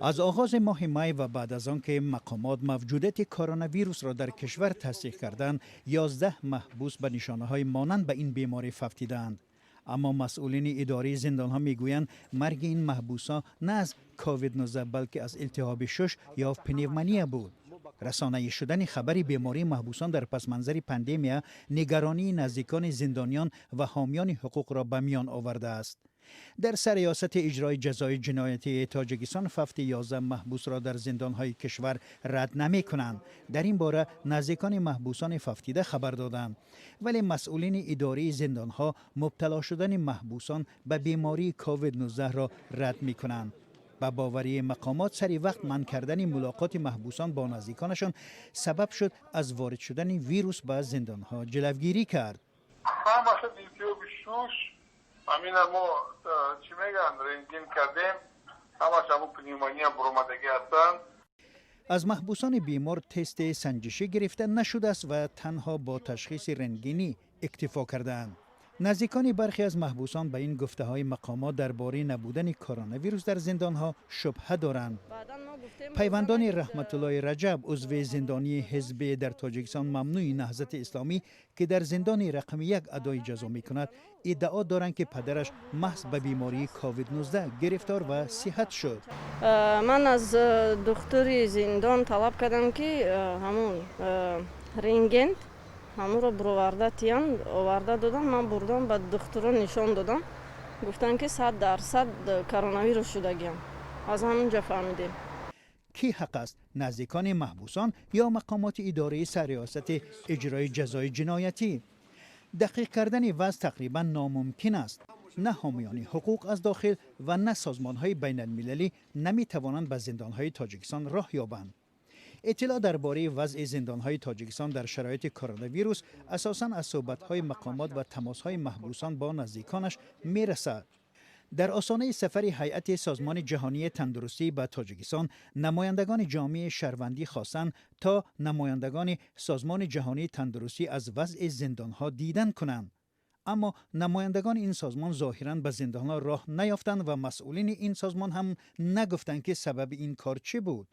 از آغاز ماه می و بعد از آنکه مقامات موجودیت کرونا ویروس را در کشور تصدیق کردند، 11 محبوس به نشانه‌های مانند به این بیماری فوتیدند. اما مسئولین اداری زندان‌ها میگویند مرگ این محبوسان نه از کووید 19 بلکه از التهاب شش یا پنیومونیا بود. رسانه‌ای شدن خبر بیماری محبوسان در پس منظر پاندemia نگرانی نزدیکان زندانیان و حامیان حقوق را به میان آورده است. در سرریاست اجرای جزای جنایتی تاجیکستان فوت 11 محبوس را در زندان‌های کشور رد نمی‌کنند. در این باره نزدیکان محبوسان فوتیده خبر دادند، ولی مسئولین اداری زندان‌ها مبتلا شدن محبوسان به بیماری کووید 19 را رد می‌کنند. با باوری مقامات سری وقت منع کردن ملاقات محبوسان با نزدیکانشان سبب شد از وارد شدن ویروس به زندان‌ها جلوگیری کرد. همین ما چی میگن رنگین کردیم، همش همون پنیومونیا برومدگی هستن. از محبوسان بیمار تست سنجشی گرفته نشده است و تنها با تشخیص رنگینی اکتفا کردند. نزدیکان برخی از محبوسان به این گفته‌های مقامات درباره نبودن کرونا ویروس در زندان‌ها شبهه دارند. پیوندان رحمت الله رجب، عضو زندانی حزب در تاجیکستان ممنوع نهضت اسلامی که در زندان رقم 1 ادای جزا می‌کند، ادعا دارند که پدرش محض به بیماری کووید 19 گرفتار و صحت شد. من از دکتر زندان طلب کردم که همون رنگن همون رو برآورده تیان آورده دادم. من بردم به دکتران نشان دادم، گفتن که 100% کرونا ویروس شدگیم. از همونجا فهمیدیم. کی حق است؟ نزدیکان محبوسان یا مقامات اداره سرریاست اجرای جزای جنایتی؟ دقیق کردن وضع تقریبا ناممکن است. نه حامیان حقوق از داخل و نه سازمان‌های بین المللی نمی‌توانند به زندان‌های تاجیکستان راه یابند. اطلاع درباره وضع زندان‌های تاجیکستان در شرایط کرونا ویروس اساساً از صحبت‌های مقامات و تماس‌های محبوسان با نزدیکانش می‌رسد. در آستانه سفر هیئت سازمان جهانی تندرستی به تاجیکستان، نمایندگان جامعه شهروندی خواستند تا نمایندگان سازمان جهانی تندرستی از وضع زندان‌ها دیدن کنند. اما نمایندگان این سازمان ظاهراً به زندان‌ها راه نیافتند و مسئولین این سازمان هم نگفتند که سبب این کار چه بود.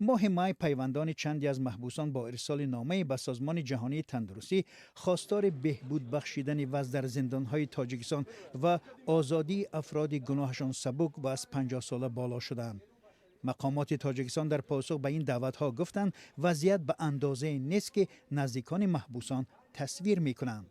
ماه می پیوندان چندی از محبوسان با ارسال نامه به سازمان جهانی تندرستی خواستار بهبود بخشیدن وضع در زندان‌های تاجیکستان و آزادی افراد گناهشان سبک و از 50 ساله بالا شدند. مقامات تاجیکستان در پاسخ به این دعوت‌ها گفتند وضعیت به اندازه نیست که نزدیکان محبوسان تصویر می‌کنند.